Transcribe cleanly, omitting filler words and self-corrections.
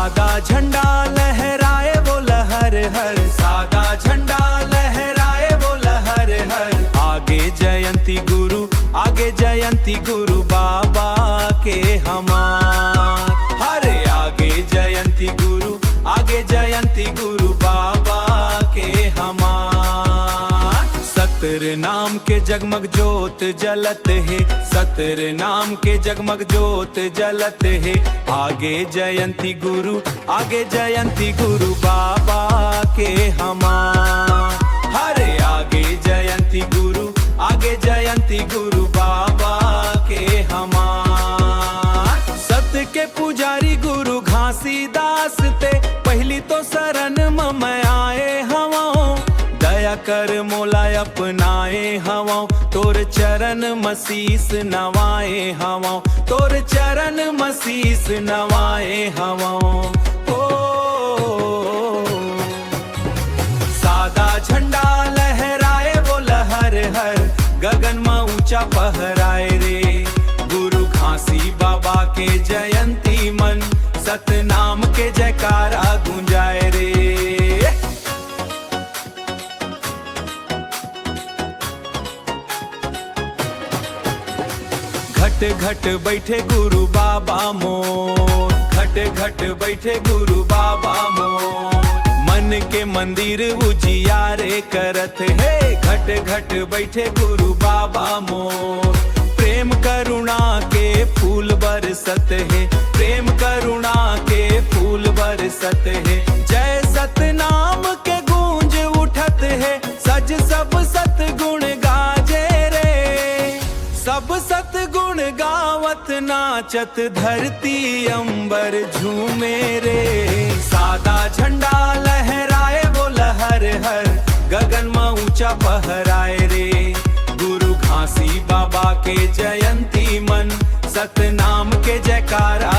सादा झंडा लहराए वो लहर हर, सादा झंडा लहराए वो लहर हर। आगे जयंती गुरु, आगे जयंती गुरु बाबा के हमार। हरे आगे जयंती गुरु, आगे जयंती गुरु बाबा के हमार। सतर नाम के जगमग ज्योत जलत है, सतर नाम के जगमग ज्योत जलत है। आगे जयंती गुरु, आगे जयंती गुरु बाबा के हमार। हरे आगे जयंती गुरु, आगे जयंती गुरु बाबा के हमार। सत्य के पुजारी गुरु घासीदास ते, पहली तो शरण मम आए हवाओ। दया कर मोला अपनाए हवाओ, तोर चरण मसीस नवाए हवाओ, तोर चरण मसीस नवाए हवाओ। सादा झंडा लहराए वो लहर हर, गगन में ऊंचा पहराए रे। गुरु घासी बाबा के जयंती मन, सतनाम के जयकारा गूंजाए रे। घट घट बैठे गुरु बाबा मोर, घट घट बैठे गुरु बाबा मोर। मन के मंदिर उजियारे करत है, घट घट बैठे गुरु बाबा मोर। प्रेम करुणा के फूल बरसत है, प्रेम करुणा के फूल बरसत है। जय सतनाम के गूंज उठत है, सज सब सतगुण गाजे रे। सब सतगुण गावत नाचत, धरती अंबर झूमे रे। सादा झंडा लहराए वो लहर हर, गगन में ऊंचा पहराए रे। गुरु घासी बाबा के जयंती मन, सतनाम के जयकारा